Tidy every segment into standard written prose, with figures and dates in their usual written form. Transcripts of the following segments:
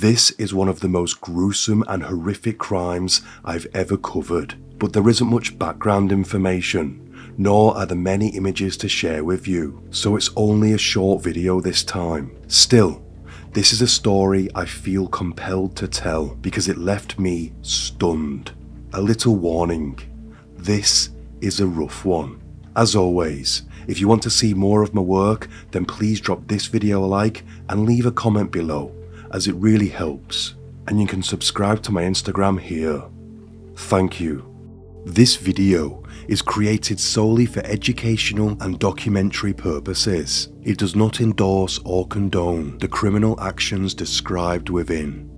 This is one of the most gruesome and horrific crimes I've ever covered, but there isn't much background information, nor are there many images to share with you, so it's only a short video this time. Still, this is a story I feel compelled to tell because it left me stunned. A little warning, this is a rough one. As always, if you want to see more of my work, then please drop this video a like and leave a comment below, as it really helps, and you can subscribe to my Instagram here. Thank you. This video is created solely for educational and documentary purposes. It does not endorse or condone the criminal actions described within.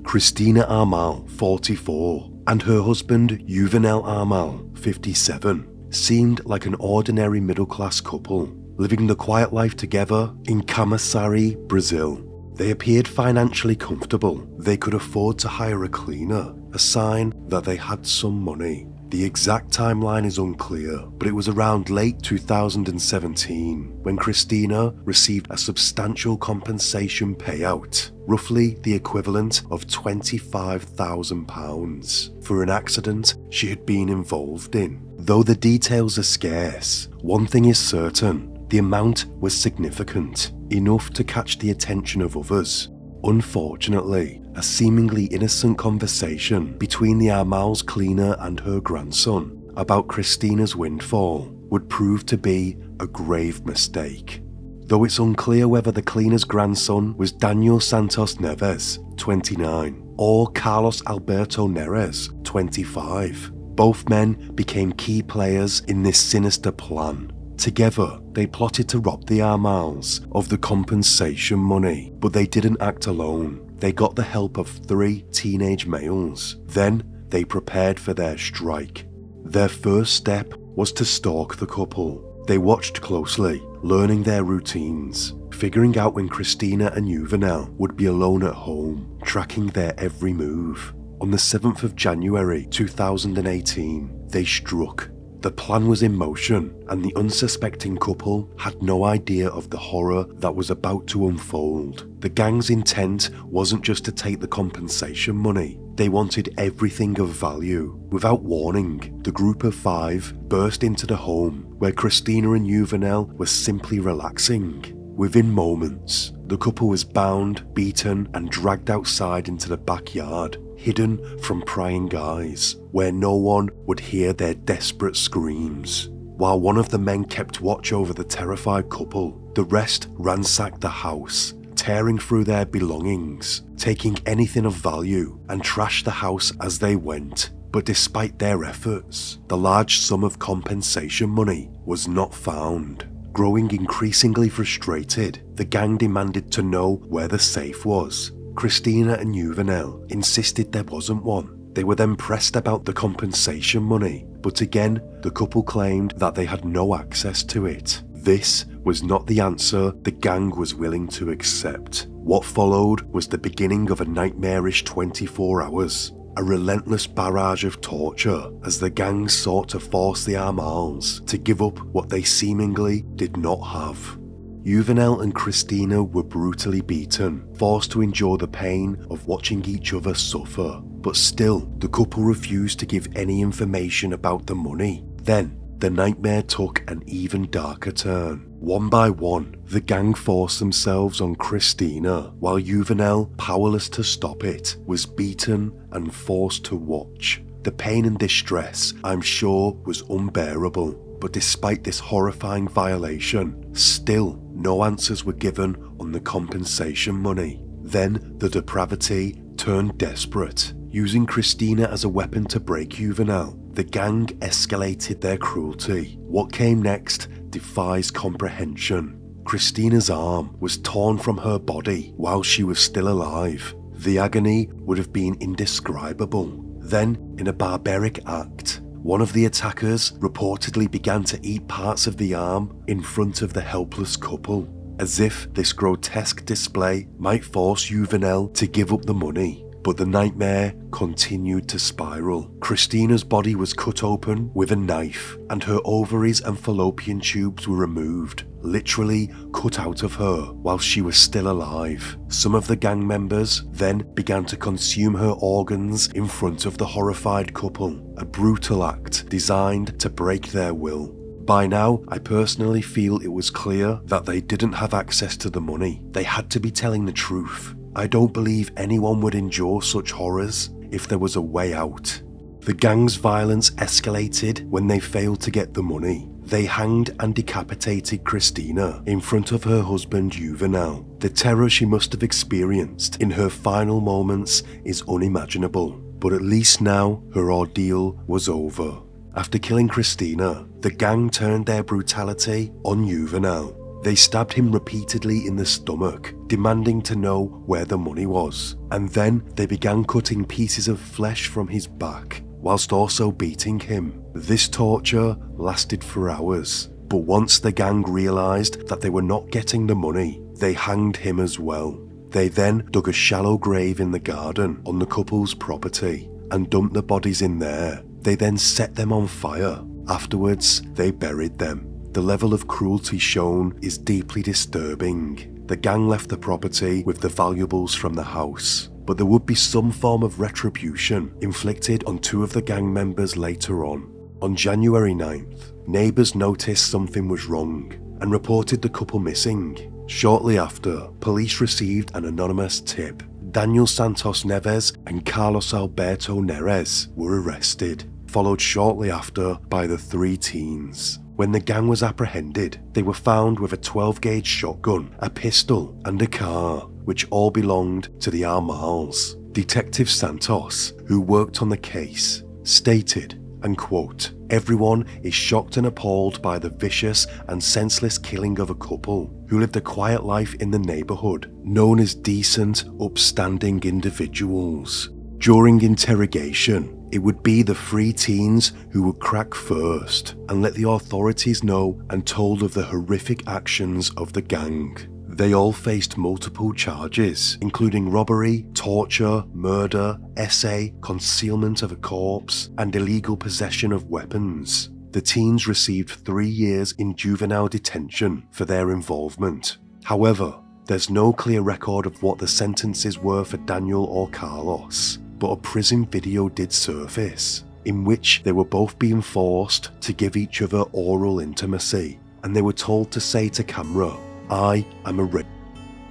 Christina Armal, 44, and her husband Juvenel Armal, 57, seemed like an ordinary middle-class couple, living the quiet life together in Camaçari, Brazil. They appeared financially comfortable. They could afford to hire a cleaner, a sign that they had some money. The exact timeline is unclear, but it was around late 2017 when Christina received a substantial compensation payout, roughly the equivalent of £25,000, for an accident she had been involved in. Though the details are scarce, one thing is certain: the amount was significant, enough to catch the attention of others. Unfortunately, a seemingly innocent conversation between the Armal's cleaner and her grandson about Christina's windfall would prove to be a grave mistake. Though it's unclear whether the cleaner's grandson was Daniel Santos Neves, 29, or Carlos Alberto Neres, 25. Both men became key players in this sinister plan. Together, they plotted to rob the Armals of the compensation money, but they didn't act alone. They got the help of 3 teenage males. Then, they prepared for their strike. Their first step was to stalk the couple. They watched closely, learning their routines, figuring out when Christina and Juvenel would be alone at home, tracking their every move. On the 7th of January 2018, they struck. The plan was in motion, and the unsuspecting couple had no idea of the horror that was about to unfold. The gang's intent wasn't just to take the compensation money. They wanted everything of value. Without warning, the group of 5 burst into the home where Christina and Juvenel were simply relaxing. Within moments, the couple was bound, beaten, and dragged outside into the backyard, hidden from prying eyes, where no one would hear their desperate screams. While one of the men kept watch over the terrified couple, the rest ransacked the house, tearing through their belongings, taking anything of value, and trashed the house as they went. But despite their efforts, the large sum of compensation money was not found. Growing increasingly frustrated, the gang demanded to know where the safe was. Christina and Juvenel insisted there wasn't one. They were then pressed about the compensation money, but again, the couple claimed that they had no access to it. This was not the answer the gang was willing to accept. What followed was the beginning of a nightmarish 24 hours. A relentless barrage of torture as the gang sought to force the Armals to give up what they seemingly did not have. Juvenel and Christina were brutally beaten, forced to endure the pain of watching each other suffer. But still, the couple refused to give any information about the money. Then, the nightmare took an even darker turn. One by one, the gang forced themselves on Christina, while Juvenel, powerless to stop it, was beaten and forced to watch. The pain and distress, I'm sure, was unbearable, but despite this horrifying violation, still no answers were given on the compensation money. Then the depravity turned desperate. Using Christina as a weapon to break Juvenel, the gang escalated their cruelty. What came next defies comprehension. Christina's arm was torn from her body while she was still alive. The agony would have been indescribable. Then, in a barbaric act, one of the attackers reportedly began to eat parts of the arm in front of the helpless couple, as if this grotesque display might force Juvenel to give up the money. But the nightmare continued to spiral. Christina's body was cut open with a knife, and her ovaries and fallopian tubes were removed, literally cut out of her while she was still alive. Some of the gang members then began to consume her organs in front of the horrified couple, a brutal act designed to break their will. By now, I personally feel it was clear that they didn't have access to the money. They had to be telling the truth. I don't believe anyone would endure such horrors if there was a way out. The gang's violence escalated when they failed to get the money. They hanged and decapitated Christina in front of her husband Juvenal. The terror she must have experienced in her final moments is unimaginable, but at least now her ordeal was over. After killing Christina, the gang turned their brutality on Juvenal. They stabbed him repeatedly in the stomach, demanding to know where the money was, and then they began cutting pieces of flesh from his back, whilst also beating him. This torture lasted for hours, but once the gang realised that they were not getting the money, they hanged him as well. They then dug a shallow grave in the garden on the couple's property and dumped the bodies in there. They then set them on fire. Afterwards, they buried them. The level of cruelty shown is deeply disturbing. The gang left the property with the valuables from the house, but there would be some form of retribution inflicted on two of the gang members later on. On January 9th, neighbours noticed something was wrong and reported the couple missing. Shortly after, police received an anonymous tip. Daniel Santos Neves and Carlos Alberto Neres were arrested, followed shortly after by the three teens. When the gang was apprehended, they were found with a 12-gauge shotgun, a pistol and a car, which all belonged to the Armals. Detective Santos, who worked on the case, stated, and quote, "Everyone is shocked and appalled by the vicious and senseless killing of a couple who lived a quiet life in the neighbourhood, known as decent, upstanding individuals. During interrogation, it would be the three teens who would crack first and let the authorities know and told of the horrific actions of the gang. They all faced multiple charges, including robbery, torture, murder, essay, concealment of a corpse, and illegal possession of weapons. The teens received 3 years in juvenile detention for their involvement. However, there's no clear record of what the sentences were for Daniel or Carlos, but a prison video did surface, in which they were both being forced to give each other oral intimacy, and they were told to say to camera, "I am a red."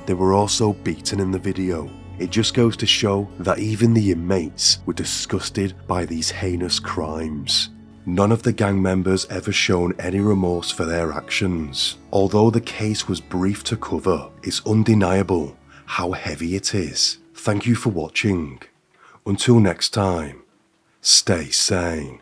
They were also beaten in the video. It just goes to show that even the inmates were disgusted by these heinous crimes. None of the gang members ever shown any remorse for their actions. Although the case was brief to cover, it's undeniable how heavy it is. Thank you for watching. Until next time, stay sane.